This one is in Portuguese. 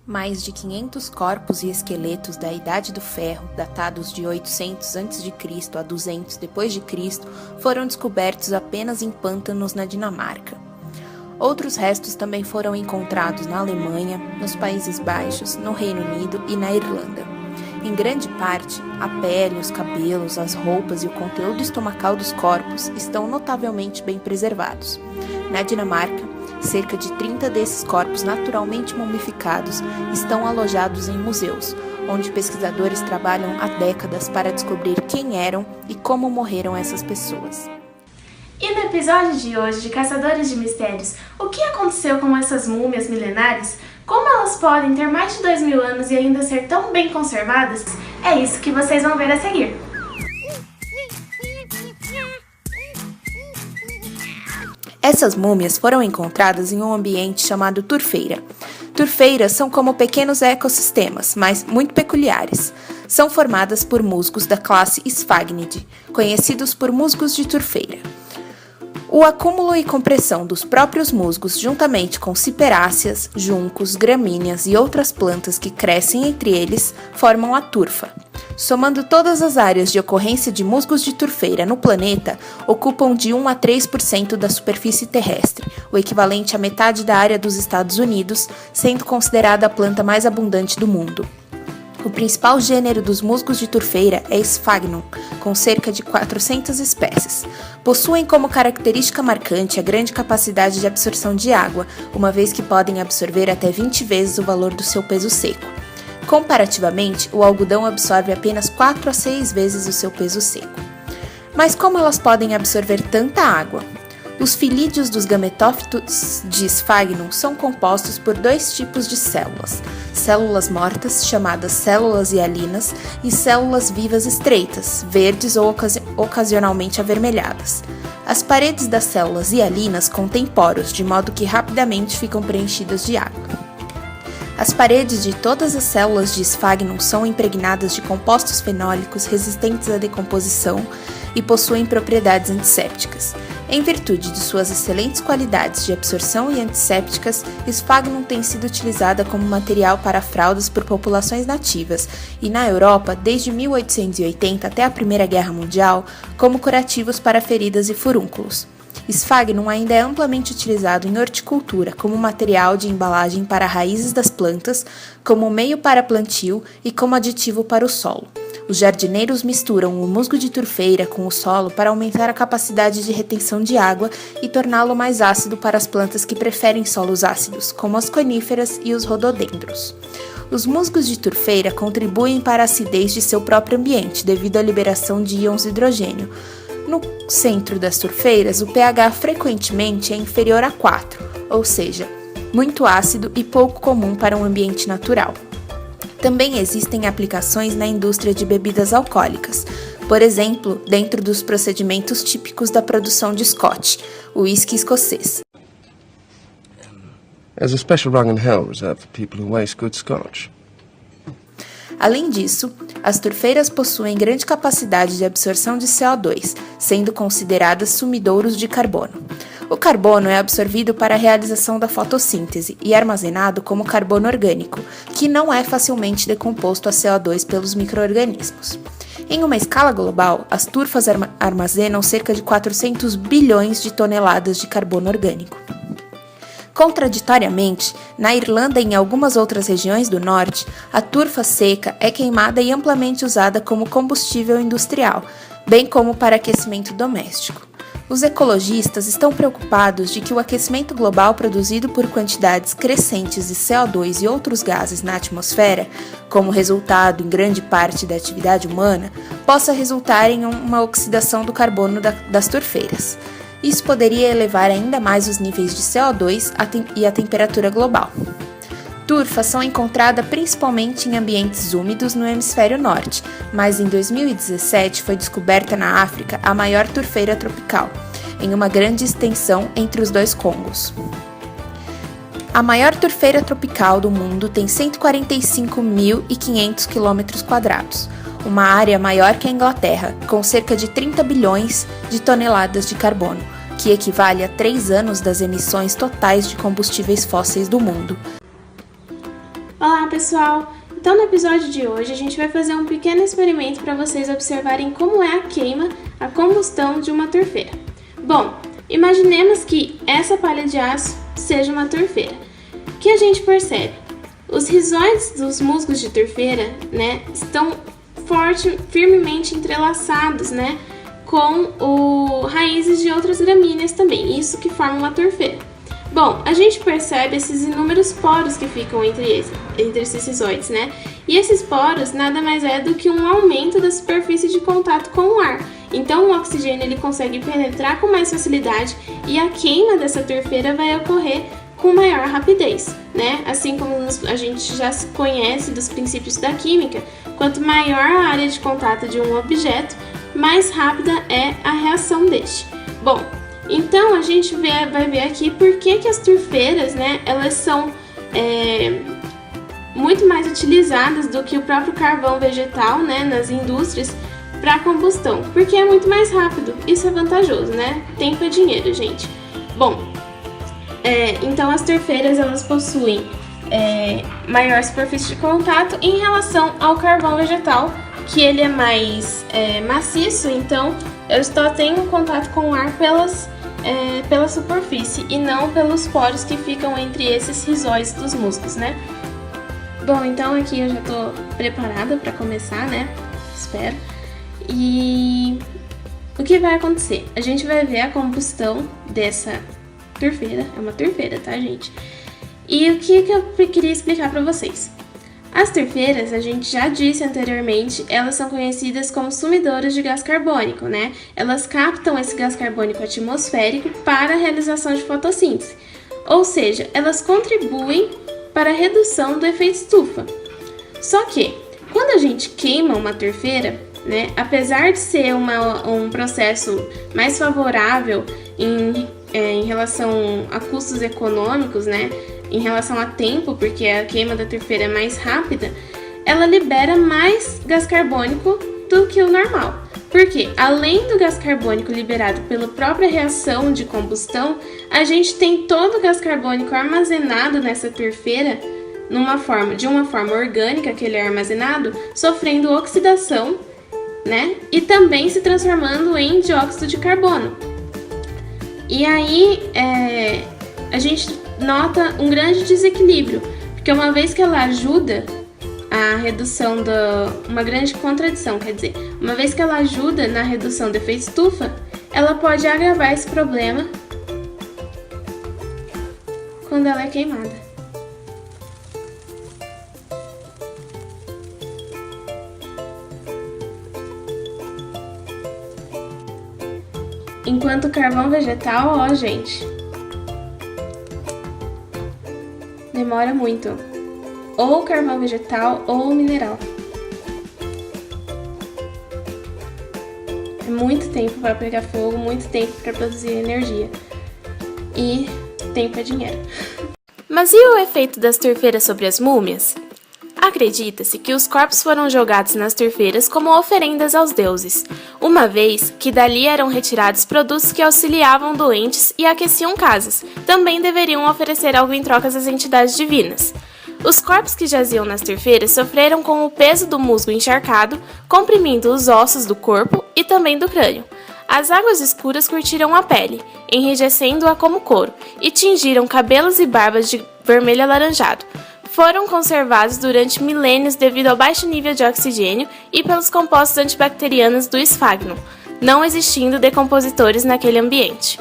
Mais de 500 corpos e esqueletos da Idade do Ferro, datados de 800 a.C. a 200 d.C., foram descobertos apenas em pântanos na Dinamarca. Outros restos também foram encontrados na Alemanha, nos Países Baixos, no Reino Unido e na Irlanda. Em grande parte, a pele, os cabelos, as roupas e o conteúdo estomacal dos corpos estão notavelmente bem preservados. Na Dinamarca, cerca de 30 desses corpos naturalmente mumificados estão alojados em museus, onde pesquisadores trabalham há décadas para descobrir quem eram e como morreram essas pessoas. E no episódio de hoje de Caçadores de Mistérios, o que aconteceu com essas múmias milenares? Como elas podem ter mais de 2000 anos e ainda ser tão bem conservadas? É isso que vocês vão ver a seguir. Essas múmias foram encontradas em um ambiente chamado turfeira. Turfeiras são como pequenos ecossistemas, mas muito peculiares. São formadas por musgos da classe Sphagnidae, conhecidos por musgos de turfeira. O acúmulo e compressão dos próprios musgos, juntamente com ciperáceas, juncos, gramíneas e outras plantas que crescem entre eles, formam a turfa. Somando todas as áreas de ocorrência de musgos de turfeira no planeta, ocupam de 1 a 3% da superfície terrestre, o equivalente à metade da área dos Estados Unidos, sendo considerada a planta mais abundante do mundo. O principal gênero dos musgos de turfeira é Sphagnum, com cerca de 400 espécies. Possuem como característica marcante a grande capacidade de absorção de água, uma vez que podem absorver até 20 vezes o valor do seu peso seco. Comparativamente, o algodão absorve apenas 4 a 6 vezes o seu peso seco. Mas como elas podem absorver tanta água? Os filídeos dos gametófitos de Sphagnum são compostos por dois tipos de células: células mortas, chamadas células hialinas, e células vivas estreitas, verdes ou ocasionalmente avermelhadas. As paredes das células hialinas contêm poros, de modo que rapidamente ficam preenchidas de água. As paredes de todas as células de Sphagnum são impregnadas de compostos fenólicos resistentes à decomposição e possuem propriedades antissépticas. Em virtude de suas excelentes qualidades de absorção e antissépticas, Sphagnum tem sido utilizada como material para fraldas por populações nativas e, na Europa, desde 1880 até a Primeira Guerra Mundial, como curativos para feridas e furúnculos. Sphagnum ainda é amplamente utilizado em horticultura como material de embalagem para raízes das plantas, como meio para plantio e como aditivo para o solo. Os jardineiros misturam o musgo de turfeira com o solo para aumentar a capacidade de retenção de água e torná-lo mais ácido para as plantas que preferem solos ácidos, como as coníferas e os rododendros. Os musgos de turfeira contribuem para a acidez de seu próprio ambiente devido à liberação de íons de hidrogênio. No centro das turfeiras, o pH frequentemente é inferior a 4, ou seja, muito ácido e pouco comum para um ambiente natural. Também existem aplicações na indústria de bebidas alcoólicas, por exemplo, dentro dos procedimentos típicos da produção de Scotch, o uísque escocês. There's a special rung in hell reserved for people who waste good Scotch. Além disso, as turfeiras possuem grande capacidade de absorção de CO2, sendo consideradas sumidouros de carbono. O carbono é absorvido para a realização da fotossíntese e armazenado como carbono orgânico, que não é facilmente decomposto a CO2 pelos micro-organismos. Em uma escala global, as turfas armazenam cerca de 400 bilhões de toneladas de carbono orgânico. Contraditoriamente, na Irlanda e em algumas outras regiões do norte, a turfa seca é queimada e amplamente usada como combustível industrial, bem como para aquecimento doméstico. Os ecologistas estão preocupados de que o aquecimento global produzido por quantidades crescentes de CO2 e outros gases na atmosfera, como resultado em grande parte da atividade humana, possa resultar em uma oxidação do carbono das turfeiras. Isso poderia elevar ainda mais os níveis de CO2 e a temperatura global. Turfas são encontradas principalmente em ambientes úmidos no hemisfério norte, mas em 2017 foi descoberta na África a maior turfeira tropical, em uma grande extensão entre os dois Congos. A maior turfeira tropical do mundo tem 145.500 km², uma área maior que a Inglaterra, com cerca de 30 bilhões de toneladas de carbono, que equivale a 3 anos das emissões totais de combustíveis fósseis do mundo. Olá pessoal! Então no episódio de hoje a gente vai fazer um pequeno experimento para vocês observarem como é a queima, a combustão de uma turfeira. Bom, imaginemos que essa palha de aço seja uma turfeira. O que a gente percebe? Os rizóides dos musgos de turfeira, estão firmemente entrelaçados, com raízes de outras gramíneas também, isso que forma uma turfeira. Bom, a gente percebe esses inúmeros poros que ficam entre esses rizóides, E esses poros nada mais é do que um aumento da superfície de contato com o ar. Então o oxigênio ele consegue penetrar com mais facilidade e a queima dessa turfeira vai ocorrer com maior rapidez, Assim como a gente já conhece dos princípios da química, quanto maior a área de contato de um objeto, mais rápida é a reação deste. Bom, então a gente vai ver aqui por que as turfeiras, elas são muito mais utilizadas do que o próprio carvão vegetal, nas indústrias para combustão, porque é muito mais rápido. Isso é vantajoso, Tempo é dinheiro, gente. Bom, então as turfeiras elas possuem maior superfície de contato em relação ao carvão vegetal, que ele é mais maciço, então eu só tenho contato com o ar pela superfície e não pelos poros que ficam entre esses rizóides dos musgos, Bom, então aqui eu já tô preparada para começar, Espero. E o que vai acontecer? A gente vai ver a combustão dessa turfeira, é uma turfeira, tá, gente? E o que eu queria explicar para vocês? As turfeiras, a gente já disse anteriormente, elas são conhecidas como sumidoras de gás carbônico, Elas captam esse gás carbônico atmosférico para a realização de fotossíntese, ou seja, elas contribuem para a redução do efeito estufa. Só que, quando a gente queima uma turfeira, apesar de ser um processo mais favorável em relação a custos econômicos, em relação a tempo, porque a queima da turfeira é mais rápida, ela libera mais gás carbônico do que o normal. Porque, além do gás carbônico liberado pela própria reação de combustão, a gente tem todo o gás carbônico armazenado nessa turfeira de uma forma orgânica que ele é armazenado, sofrendo oxidação, e também se transformando em dióxido de carbono. E aí, a gente nota um grande desequilíbrio, porque uma vez que ela ajuda a redução uma grande contradição, quer dizer, uma vez que ela ajuda na redução do efeito estufa, ela pode agravar esse problema quando ela é queimada. Enquanto o carvão vegetal, gente, demora muito. Ou carvão vegetal ou mineral. É muito tempo para pegar fogo, muito tempo para produzir energia. E tempo é dinheiro. Mas e o efeito das turfeiras sobre as múmias? Acredita-se que os corpos foram jogados nas turfeiras como oferendas aos deuses, uma vez que dali eram retirados produtos que auxiliavam doentes e aqueciam casas. Também deveriam oferecer algo em troca às entidades divinas. Os corpos que jaziam nas turfeiras sofreram com o peso do musgo encharcado, comprimindo os ossos do corpo e também do crânio. As águas escuras curtiram a pele, enrijecendo-a como couro, e tingiram cabelos e barbas de vermelho alaranjado. Foram conservados durante milênios devido ao baixo nível de oxigênio e pelos compostos antibacterianos do esfagno, não existindo decompositores naquele ambiente.